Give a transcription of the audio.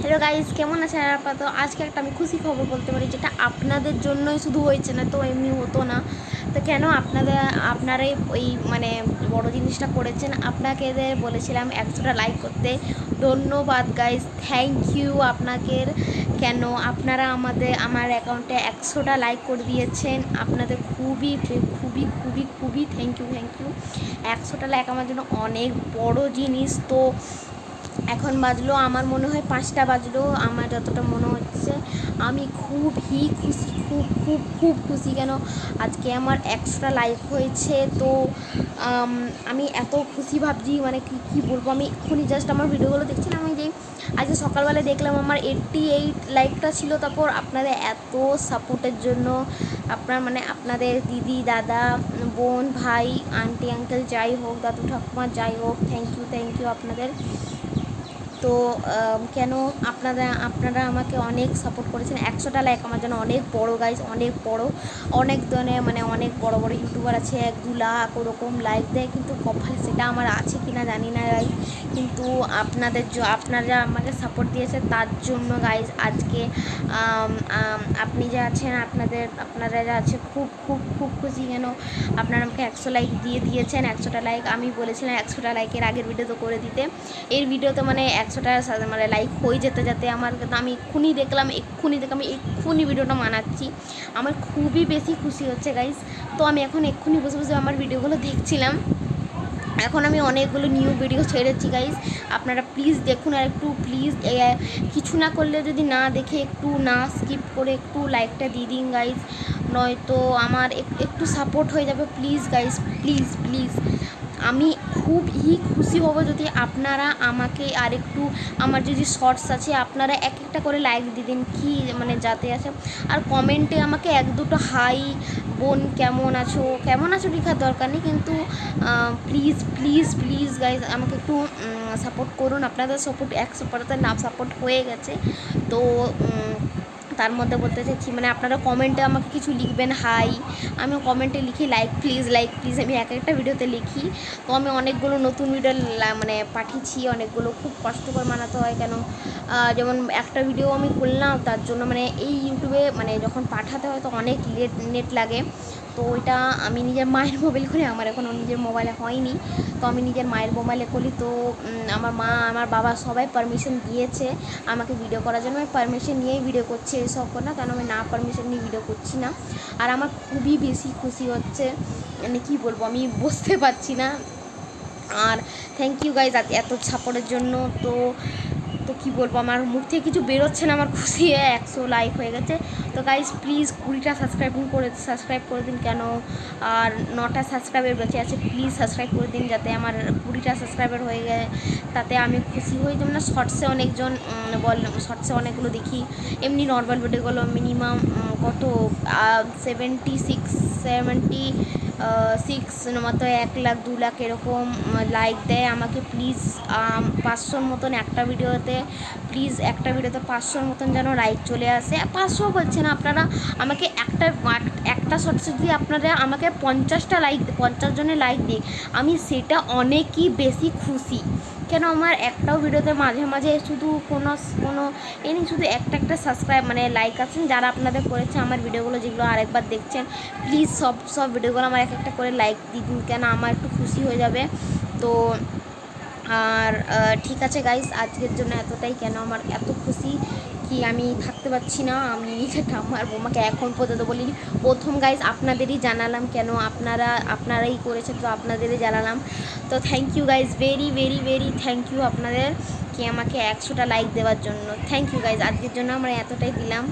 Hello guys, কেমন আছেন আপাতত? আজকে একটা আমি খুশি খবর বলতে পারি, যেটা আপনাদের জন্যই শুধু হয়েছে, না তো এমনি হতো না। তো কেন আপনারাই ওই মানে বড় জিনিসটা করেছেন। আপনাকে বলেছিলাম 100টা লাইক করতে। ধন্যবাদ গাইজ, থ্যাংক ইউ আপনাকে। কেন আপনারা আমার অ্যাকাউন্টে 100টা লাইক করে দিয়েছেন। আপনাদের খুবই খুবই খুবই খুবই থ্যাংক ইউ। 100টা লাইক আমার জন্য অনেক বড় জিনিস। তো এখন বাজলো আমার মনে হয় 5টা বাজলো, আমার যতটা মনে হচ্ছে আমি খুবই খুশি, খুব খুব খুব খুশি। কেন আজকে আমার 100টা লাইক হয়েছে। তো আমি এত খুশি ভাবছি, মানে কী বলবো। আমি এক্ষুনি জাস্ট আমার ভিডিওগুলো দেখছিলাম, আমি যে আজকে সকালবেলায় দেখলাম আমার 88 লাইকটা ছিল। তারপর আপনাদের এত সাপোর্টের জন্য, আপনাদের দিদি, দাদা, বোন, ভাই, আন্টি, আঙ্কেল যাই হোক, দাদু ঠাকুমা যাই হোক, থ্যাংক ইউ আপনাদের। তো কেন আপনারা আমাকে অনেক সাপোর্ট করেছেন। 100টা লাইক আমার জন্য অনেক বড় গাইজ, অনেক বড়। অনেক ধরনের অনেক বড় বড় ইউটিউবার আছে 1-2 লাখ ওরকম লাইক দেয়, কিন্তু কপালে সেটা আমার আছে কি না জানি না গাইজ। কিন্তু আপনারা আমাকে সাপোর্ট দিয়েছে, তার জন্য গাইজ আজকে আপনি যে আছেন, আপনারা যা আছে খুব খুব খুব খুশি। কেন আপনারা আমাকে 100 লাইক দিয়েছেন। 100টা লাইক আমি বলেছিলাম 100টা লাইকের আগের ভিডিও তো করে দিতে। এর ভিডিওতে 100টা লাইক হয়ে যেতে আমি এক্ষুনি দেখলাম, এক্ষুনি ভিডিওটা বানাচ্ছি। আমার খুবই বেশি খুশি হচ্ছে গাইস। তো আমি এখন এক্ষুনি বসে বসে আমার ভিডিওগুলো দেখছিলাম। এখন আমি অনেকগুলো নিউ ভিডিও ছেড়েছি গাইস, আপনারা প্লিজ দেখুন। আর একটু প্লিজ কিছু না করলে, যদি না দেখে একটু না স্কিপ করে একটু লাইকটা দিয়ে দিন গাইস, নয়তো আমার একটু সাপোর্ট হয়ে যাবে। Please guys, please please. আমি খুবই খুশি হব যদি আপনারা আমাকে আর একটু, আমার যদি শর্টস আছে আপনারা একটা করে লাইক দিয়ে দিন, কি যাতে আছে। আর কমেন্টে আমাকে 1-2টো হাই, বোন কেমন আছো লেখার দরকার নেই, কিন্তু প্লিজ প্লিজ প্লিজ গাইজ আমাকে একটু সাপোর্ট করুন। আপনাদের সাপোর্ট 100% না সাপোর্ট হয়ে গেছে। তো তার মধ্যে বলতে চাইছি, আপনারা কমেন্টে আমাকে কিছু লিখবেন হাই, আমিও কমেন্টে লিখি লাইক প্লিজ, আমি একটা ভিডিওতে লিখি। তো আমি অনেকগুলো নতুন ভিডিও পাঠিয়েছি, অনেকগুলো খুব কষ্টকর বানাতে হয়। কেন যেমন একটা ভিডিও আমি করলাম, তার জন্য এই ইউটিউবে যখন পাঠাতে হয় তো অনেক নেট লাগে। তো ওইটা আমি নিজের মায়ের মোবাইল করি, আমার এখনও নিজের মোবাইলে হয়নি। তো আমি নিজের মায়ের মোবাইলে করি। তো আমার মা, আমার বাবা সবাই পারমিশন দিয়েছে আমাকে ভিডিও করার জন্য। আমি পারমিশন নিয়েই ভিডিও করছি এসব না, কেন আমি না পারমিশন নিয়ে ভিডিও করছি না। আর আমার খুবই বেশি খুশি হচ্ছে, কী বলবো, আমি বুঝতে পারছি না। আর থ্যাংক ইউ গাইজ এত সাপোর্টের জন্য। তো কী বলবো, আমার মুখ থেকে কিছু বেরোচ্ছে না, আমার খুশি 100 লাইক হয়ে গেছে। তো গাইজ প্লিজ 20টা সাবস্ক্রাইব করে দিন। কেন আর 9টা সাবস্ক্রাইবার বেঁচে আছে, প্লিজ সাবস্ক্রাইব করে দিন যাতে আমার 20টা সাবস্ক্রাইবার হয়ে যায়, তাতে আমি খুশি হই। যেমন শর্টসে অনেকজন শর্টসে অনেকগুলো দেখি, এমনি নর্মাল ভিডিওগুলো মিনিমাম কত 76 মতো 1 লাখ 2 লাখ এরকম লাইক দেয় আমাকে। প্লিজ 500 মতন একটা ভিডিওতে, প্লিজ একটা ভিডিওতে 500 মতন যেন লাইক চলে আসে। 500 বলছে না, আপনারা আমাকে একটা শর্টসে যদি আপনারা আমাকে 50 জনের লাইক দিই, আমি সেটা অনেকই বেশি খুশি। কেন আমার একটাও ভিডিওতে মাঝে মাঝে শুধু কোনো শুধু একটা সাবস্ক্রাইব লাইক আছেন যারা আপনাদের করেছে আমার ভিডিওগুলো, যেগুলো আরেকবার দেখছেন। প্লিজ সব ভিডিওগুলো আমার একটা করে লাইক দিন, কেন আমার একটু খুশি হয়ে যাবে। তো আর ঠিক আছে গাইস, আজকের জন্য এতটাই। কেন আমার এত খুশি কি আমি থাকতে পারছি না। আমি আমার বৌমাকে এখন পর্যন্ত বলিনি, প্রথম গাইস আপনাদেরই জানালাম। কেন আপনারাই করেছেন, তো আপনাদেরই জানালাম। তো thank you guys, very very very thank you আপনাদের, কি আমাকে 100টা লাইক দেওয়ার জন্য। থ্যাংক ইউ গাইস, আজকের জন্য আমরা এতটাই দিলাম।